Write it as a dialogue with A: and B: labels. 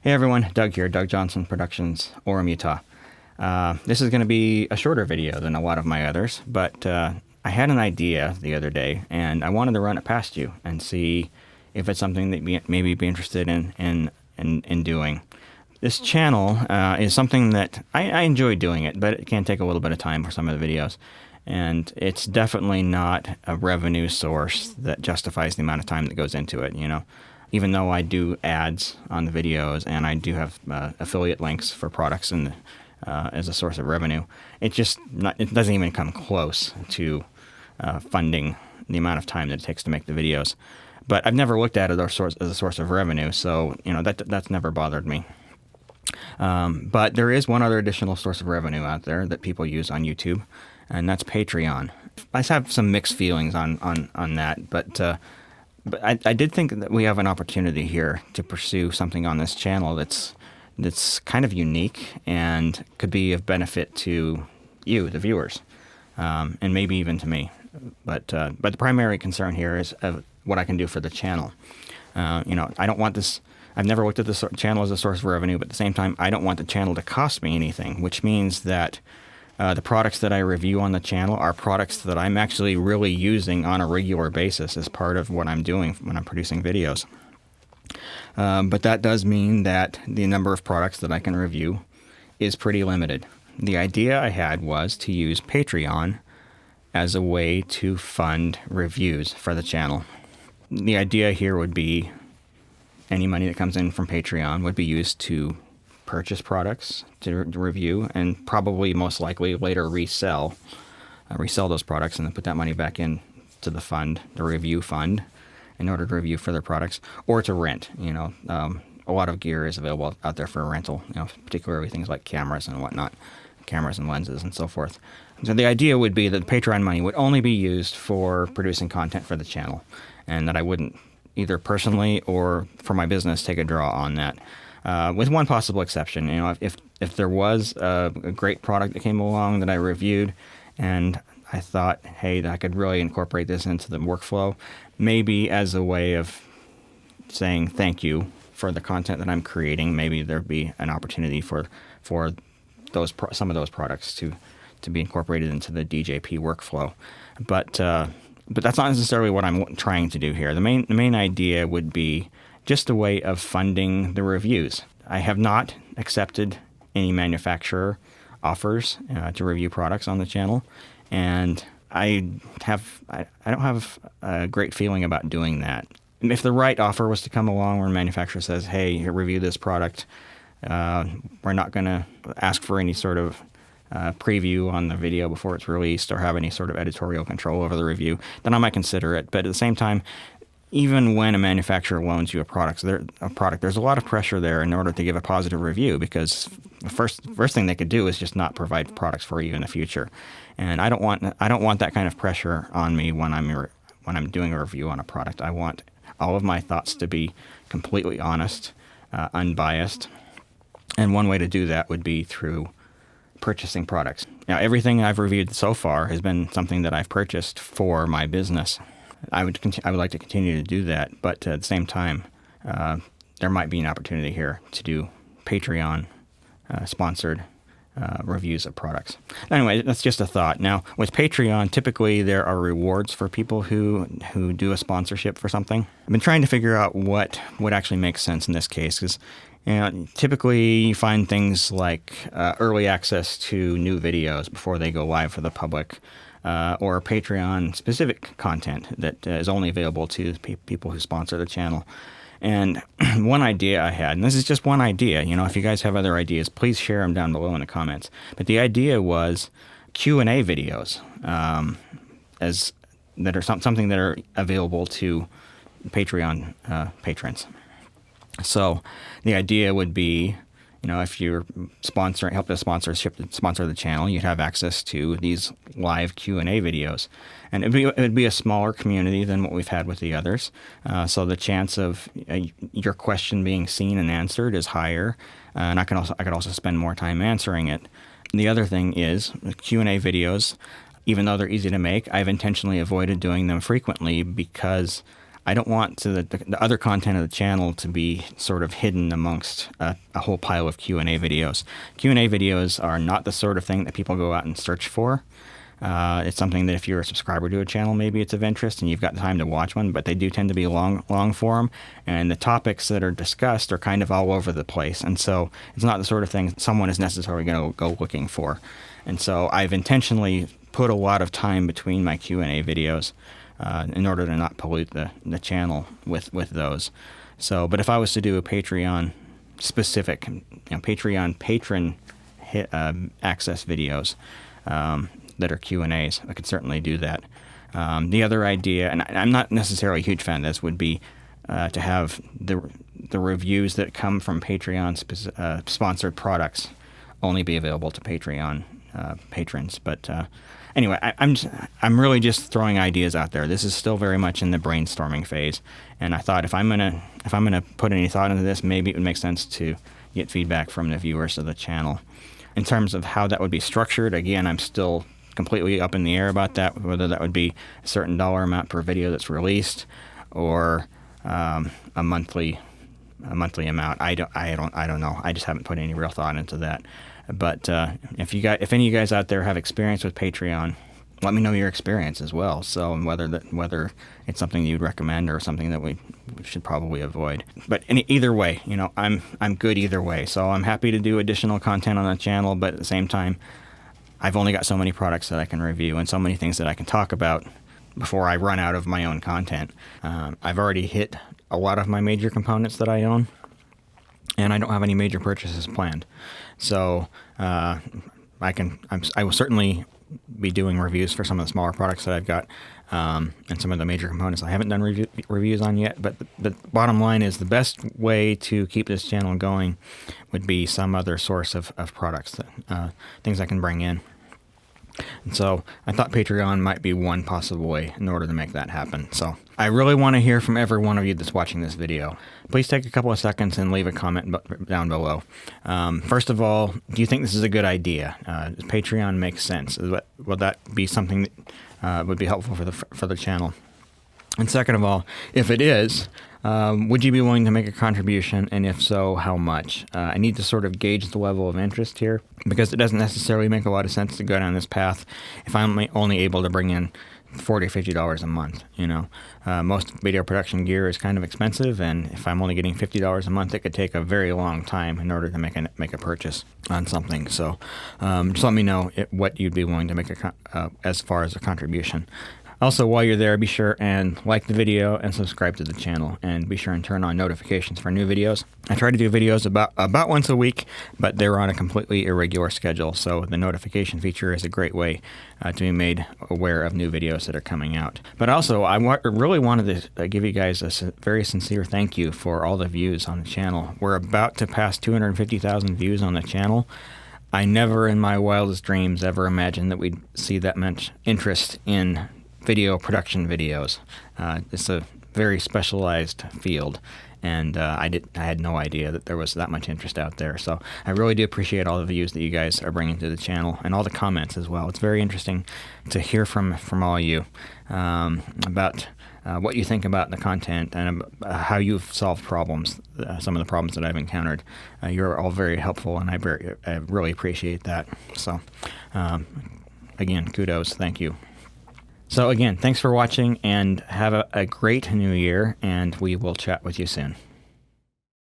A: Hey everyone, Doug here, Doug Johnson Productions, Orem, Utah. This is going to be a shorter video than a lot of my others, but I had an idea the other day, and I wanted to run it past you and see if it's something that you maybe be interested in doing. This channel is something that I enjoy doing it, but it can take a little bit of time for some of the videos. And it's definitely not a revenue source that justifies the amount of time that goes into it, you know. Even though I do ads on the videos and I do have affiliate links for products and as a source of revenue, it doesn't even come close to funding the amount of time that it takes to make the videos. But I've never looked at it as a source of revenue, so you know that's never bothered me. But there is one other additional source of revenue out there that people use on YouTube, and that's Patreon. I have some mixed feelings on that, but I did think that we have an opportunity here to pursue something on this channel that's kind of unique and could be of benefit to you, the viewers, and maybe even to me. But the primary concern here is what I can do for the channel. I don't want this. I've never looked at this channel as a source of revenue, but at the same time, I don't want the channel to cost me anything, which means that the products that I review on the channel are products that I'm actually really using on a regular basis as part of what I'm doing when I'm producing videos. But that does mean that the number of products that I can review is pretty limited. The idea I had was to use Patreon as a way to fund reviews for the channel. The idea here would be any money that comes in from Patreon would be used to purchase products to review and probably most likely later resell those products and then put that money back in to the fund, the review fund, in order to review further products or to rent. A lot of gear is available out there for rental, particularly things like cameras and whatnot, cameras and lenses and so forth. So the idea would be that the Patreon money would only be used for producing content for the channel, and that I wouldn't either personally or for my business take a draw on that. With one possible exception, if there was a great product that came along that I reviewed and I thought, hey, I could really incorporate this into the workflow, maybe as a way of saying thank you for the content that I'm creating, maybe there'd be an opportunity for some of those products to be incorporated into the DJP workflow. But that's not necessarily what I'm trying to do here. The main idea would be just a way of funding the reviews. I have not accepted any manufacturer offers to review products on the channel, and I don't have a great feeling about doing that. If the right offer was to come along where a manufacturer says, hey, review this product, we're not going to ask for any sort of preview on the video before it's released or have any sort of editorial control over the review, then I might consider it. But at the same time, even when a manufacturer loans you a product, there's a lot of pressure there in order to give a positive review, because the first thing they could do is just not provide products for you in the future. And I don't want that kind of pressure on me when I'm doing a review on a product. I want all of my thoughts to be completely honest, unbiased. And one way to do that would be through purchasing products. Now, everything I've reviewed so far has been something that I've purchased for my business. I would like to continue to do that, but at the same time, there might be an opportunity here to do Patreon sponsored reviews of products. Anyway, that's just a thought. Now, with Patreon, typically there are rewards for people who do a sponsorship for something. I've been trying to figure out what would actually make sense in this case, because typically you find things like early access to new videos before they go live for the public, or Patreon-specific content that is only available to people who sponsor the channel. And one idea I had, and this is just one idea, if you guys have other ideas, please share them down below in the comments. But the idea was Q&A videos that are something that are available to Patreon patrons. So the idea would be, if you're help the sponsor the channel, you'd have access to these live Q&A videos. And it would be a smaller community than what we've had with the others. So the chance of your question being seen and answered is higher. And I could also spend more time answering it. The other thing is Q&A videos, even though they're easy to make, I've intentionally avoided doing them frequently because I don't want the other content of the channel to be sort of hidden amongst a whole pile of Q&A videos. Q&A videos are not the sort of thing that people go out and search for. It's something that if you're a subscriber to a channel, maybe it's of interest and you've got time to watch one, but they do tend to be long form, and the topics that are discussed are kind of all over the place. And so it's not the sort of thing someone is necessarily going to go looking for. And so I've intentionally put a lot of time between my Q&A videos in order to not pollute the channel with those. So, but if I was to do a Patreon specific, Patreon patron access videos, that are Q&As, I could certainly do that. The other idea, and I'm not necessarily a huge fan of this, would be to have the reviews that come from Patreon sponsored products only be available to Patreon patrons. But anyway, I'm really just throwing ideas out there. This is still very much in the brainstorming phase, and I thought if I'm gonna put any thought into this, maybe it would make sense to get feedback from the viewers of the channel. In terms of how that would be structured, again, I'm still completely up in the air about that, whether that would be a certain dollar amount per video that's released or a monthly amount. I don't know. I just haven't put any real thought into that. But if any of you guys out there have experience with Patreon, let me know your experience as well. So, and whether it's something you'd recommend or something that we should probably avoid. But either way, I'm good either way. So I'm happy to do additional content on the channel, but at the same time, I've only got so many products that I can review and so many things that I can talk about before I run out of my own content. I've already hit a lot of my major components that I own, and I don't have any major purchases planned. So I will certainly be doing reviews for some of the smaller products that I've got, and some of the major components I haven't done reviews on yet. But the bottom line is the best way to keep this channel going would be some other source of products, things I can bring in. And so I thought Patreon might be one possible way in order to make that happen. So I really want to hear from every one of you that's watching this video. Please take a couple of seconds and leave a comment down below. First of all, do you think this is a good idea? Does Patreon make sense? Will that be something that would be helpful for the channel? And second of all, if it is, would you be willing to make a contribution, and if so, how much? I need to sort of gauge the level of interest here, because it doesn't necessarily make a lot of sense to go down this path if I'm only able to bring in $40 or $50 a month. Most video production gear is kind of expensive, and if I'm only getting $50 a month, it could take a very long time in order to make a purchase on something. So just let me know what you'd be willing to make as far as a contribution. Also, while you're there, be sure and like the video and subscribe to the channel, and be sure and turn on notifications for new videos. I try to do videos about once a week, but they're on a completely irregular schedule, so the notification feature is a great way to be made aware of new videos that are coming out. But also, I really wanted to give you guys a very sincere thank you for all the views on the channel. We're about to pass 250,000 views on the channel. I never in my wildest dreams ever imagined that we'd see that much interest in video production videos. It's a very specialized field, and I had no idea that there was that much interest out there. So I really do appreciate all the views that you guys are bringing to the channel, and all the comments as well. It's very interesting to hear from all you about what you think about the content and how you've solved problems, some of the problems that I've encountered. You're all very helpful, and I really appreciate that. So again, kudos, thank you. So again, thanks for watching, and have a great new year, and we will chat with you soon.